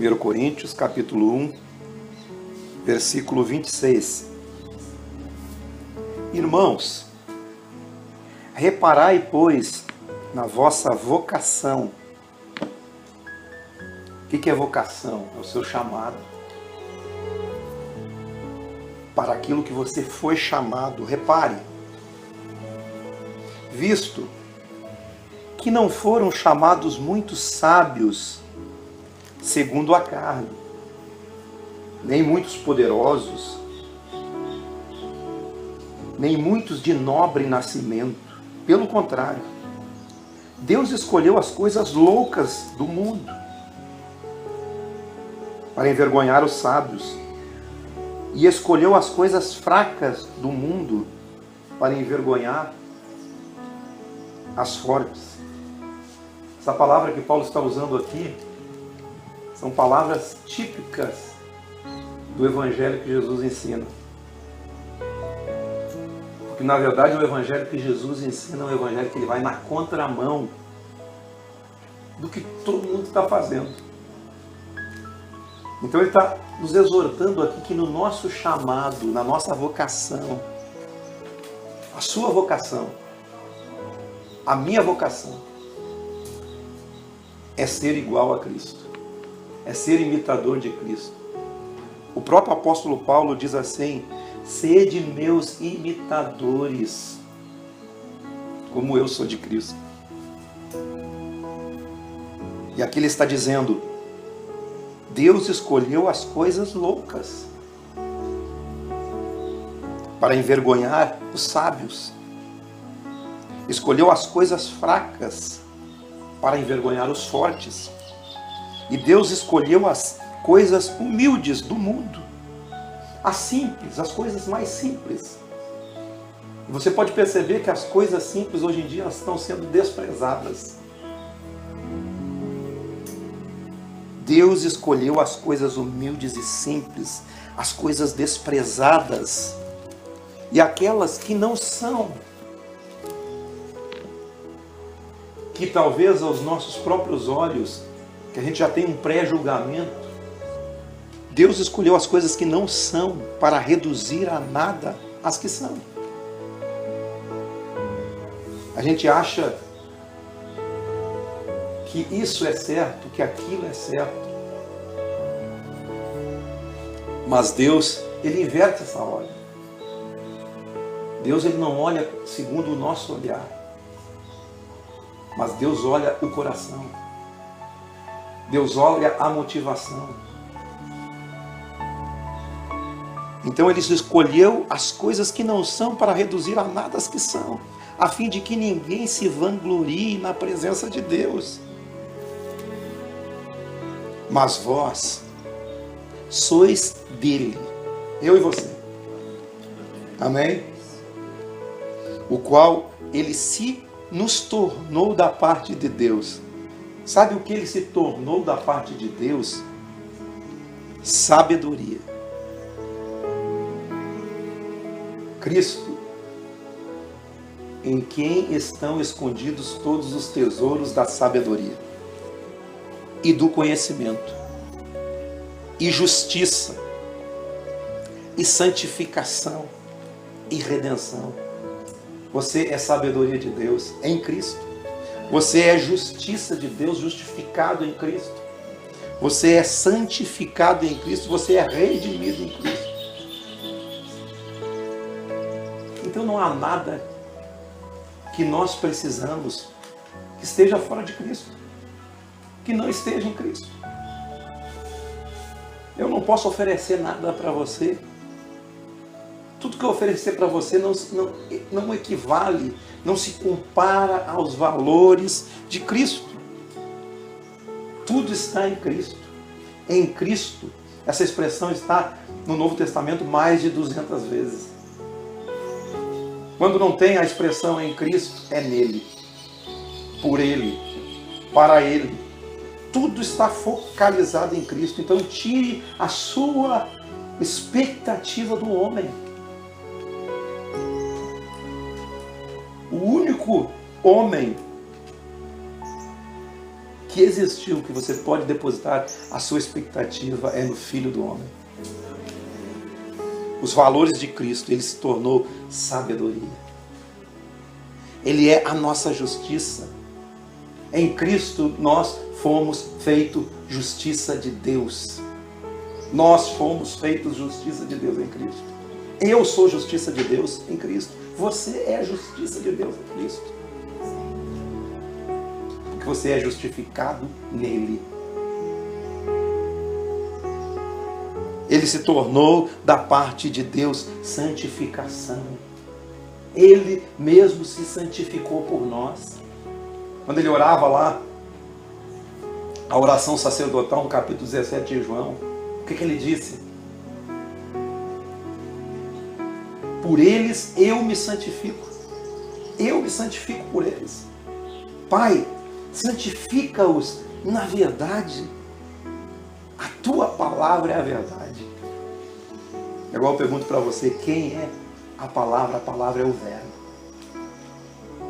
1 Coríntios, capítulo 1, versículo 26. Irmãos, reparai, pois, na vossa vocação. O que é vocação? É o seu chamado. Para aquilo que você foi chamado. Repare, visto que não foram chamados muitos sábios segundo a carne, nem muitos poderosos, nem muitos de nobre nascimento. Pelo contrário, Deus escolheu as coisas loucas do mundo para envergonhar os sábios, e escolheu as coisas fracas do mundo para envergonhar as fortes. Essa palavra que Paulo está usando aqui são palavras típicas do evangelho que Jesus ensina. Porque na verdade o evangelho que Jesus ensina é um evangelho que ele vai na contramão do que todo mundo está fazendo. Então ele está nos exortando aqui que no nosso chamado, na nossa vocação, a sua vocação, a minha vocação, é ser igual a Cristo, é ser imitador de Cristo. O próprio apóstolo Paulo diz assim: sede meus imitadores, como eu sou de Cristo. E aqui ele está dizendo: Deus escolheu as coisas loucas para envergonhar os sábios. Escolheu as coisas fracas para envergonhar os fortes. E Deus escolheu as coisas humildes do mundo, as simples, as coisas mais simples. E você pode perceber que as coisas simples hoje em dia elas estão sendo desprezadas. Deus escolheu as coisas humildes e simples, as coisas desprezadas e aquelas que não são, que talvez aos nossos próprios olhos, que a gente já tem um pré-julgamento, Deus escolheu as coisas que não são para reduzir a nada as que são. A gente acha que isso é certo, que aquilo é certo. Mas Deus, ele inverte essa ordem. Deus, ele não olha segundo o nosso olhar, mas Deus olha o coração. Deus olha a motivação. Então ele escolheu as coisas que não são para reduzir a nada as que são, a fim de que ninguém se vanglorie na presença de Deus. Mas vós sois dele, eu e você. Amém? O qual ele se nos tornou da parte de Deus. Sabe o que ele se tornou da parte de Deus? Sabedoria. Cristo, em quem estão escondidos todos os tesouros da sabedoria e do conhecimento, e justiça, e santificação, e redenção. Você é sabedoria de Deus em Cristo. Você é justiça de Deus, justificado em Cristo. Você é santificado em Cristo. Você é redimido em Cristo. Então não há nada que nós precisamos que esteja fora de Cristo, que não esteja em Cristo. Eu não posso oferecer nada para você. Tudo que eu oferecer para você não equivale, não se compara aos valores de Cristo. Tudo está em Cristo. Em Cristo, essa expressão está no Novo Testamento mais de 200 vezes. Quando não tem a expressão em Cristo, é nele, por Ele, para Ele. Tudo está focalizado em Cristo. Então tire a sua expectativa do homem. O único homem que existiu, que você pode depositar a sua expectativa é no Filho do Homem. Os valores de Cristo, ele se tornou sabedoria. Ele é a nossa justiça. Em Cristo nós fomos feitos justiça de Deus. Nós fomos feitos justiça de Deus em Cristo. Eu sou justiça de Deus em Cristo. Você é justiça de Deus em Cristo. Porque você é justificado nele. Ele se tornou da parte de Deus santificação. Ele mesmo se santificou por nós. Quando ele orava lá, a oração sacerdotal no capítulo 17 de João, o que ele disse? Por eles eu me santifico. Eu me santifico por eles. Pai, santifica-os na verdade. A tua palavra é a verdade. Agora eu pergunto para você, quem é a palavra? A palavra é o Verbo.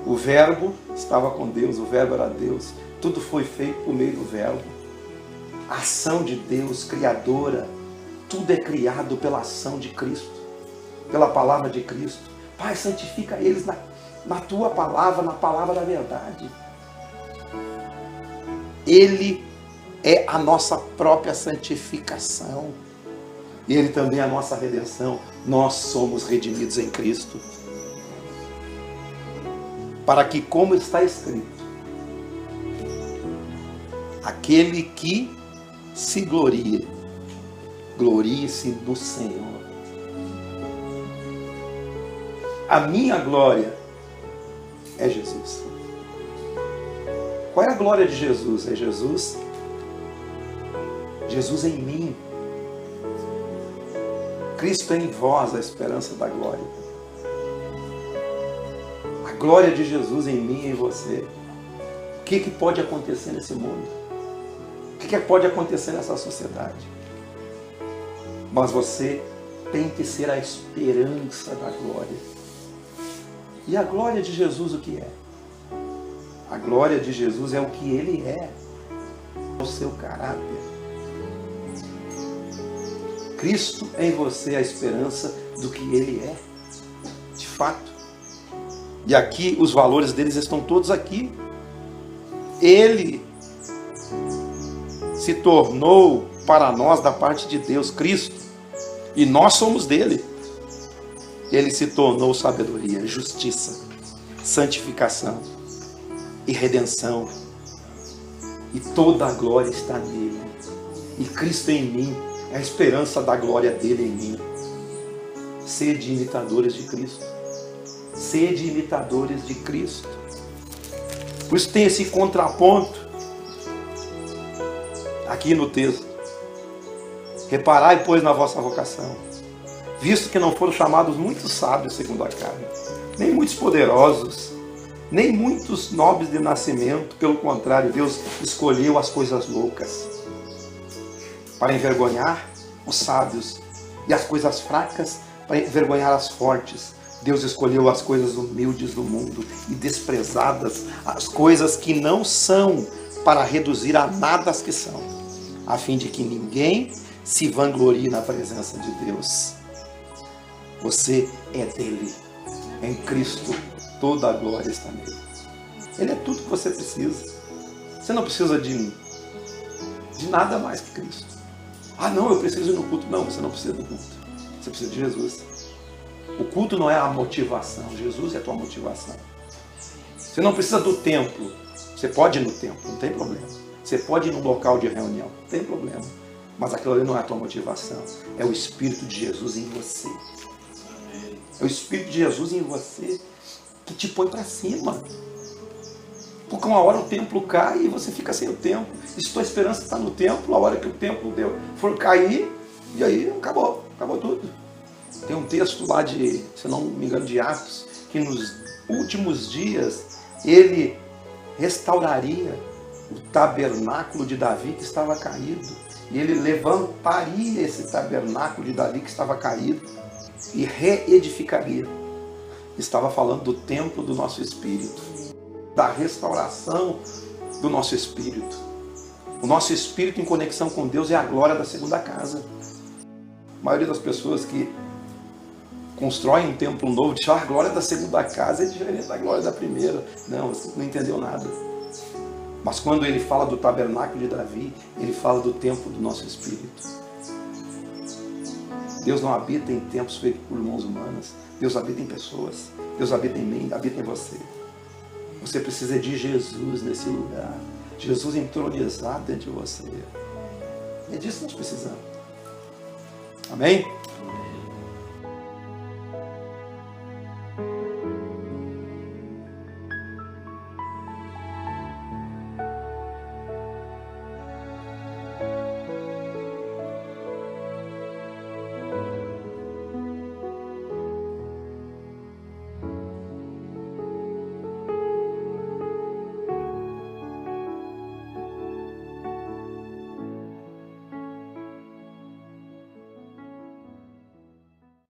O Verbo estava com Deus, o Verbo era Deus. Tudo foi feito por meio do Verbo. A ação de Deus, criadora, tudo é criado pela ação de Cristo, pela palavra de Cristo. Pai, santifica eles na tua palavra, na palavra da verdade. Ele é a nossa própria santificação. E Ele também é a nossa redenção. Nós somos redimidos em Cristo. Para que, como está escrito, aquele que se glorie, glorie-se no Senhor. A minha glória é Jesus. Qual é a glória de Jesus? É Jesus em mim. Cristo em vós, a esperança da glória. A glória de Jesus em mim e em você. O que pode acontecer nesse mundo? O que pode acontecer nessa sociedade? Mas você tem que ser a esperança da glória. E a glória de Jesus o que é? A glória de Jesus é o que Ele é. O seu caráter. Cristo em você é a esperança do que Ele é, de fato. E aqui os valores deles estão todos aqui. Ele se tornou para nós da parte de Deus, Cristo, e nós somos dele. Ele se tornou sabedoria, justiça, santificação e redenção. E toda a glória está nele. E Cristo em mim é a esperança da glória dele em mim. Sede imitadores de Cristo. Sede imitadores de Cristo. Por isso tem esse contraponto aqui no texto. Reparai, pois, na vossa vocação, visto que não foram chamados muitos sábios segundo a carne, nem muitos poderosos, nem muitos nobres de nascimento. Pelo contrário, Deus escolheu as coisas loucas para envergonhar os sábios, e as coisas fracas para envergonhar as fortes. Deus escolheu as coisas humildes do mundo e desprezadas, as coisas que não são, para reduzir a nada as que são, a fim de que ninguém se vanglorie na presença de Deus. Você é dele. Em Cristo toda a glória está nele. Ele é tudo que você precisa. Você não precisa de nada mais que Cristo. Ah, não, eu preciso ir no culto. Não, você não precisa do culto. Você precisa de Jesus. O culto não é a motivação. Jesus é a tua motivação. Você não precisa do templo. Você pode ir no templo, não tem problema. Você pode ir num local de reunião, não tem problema. Mas aquilo ali não é a tua motivação. É o Espírito de Jesus em você. É o Espírito de Jesus em você que te põe para cima. Porque uma hora o templo cai e você fica sem o templo. E se tua esperança está no templo, a hora que o templo for cair, e aí acabou tudo. Tem um texto lá de, se não me engano, de Atos, que nos últimos dias ele restauraria o tabernáculo de Davi que estava caído. E ele levantaria esse tabernáculo de Davi que estava caído e reedificaria. Estava falando do templo do nosso espírito, da restauração do nosso espírito. O nosso espírito em conexão com Deus é a glória da segunda casa. A maioria das pessoas que constroem um templo novo diz: a glória da segunda casa é diferente da glória da primeira. Não, você não entendeu nada. Mas quando ele fala do tabernáculo de Davi, ele fala do templo do nosso espírito. Deus não habita em templos feitos por mãos humanas. Deus habita em pessoas. Deus habita em mim, habita em você. Você precisa de Jesus nesse lugar. Jesus entronizado dentro de você. É disso que nós precisamos. Amém?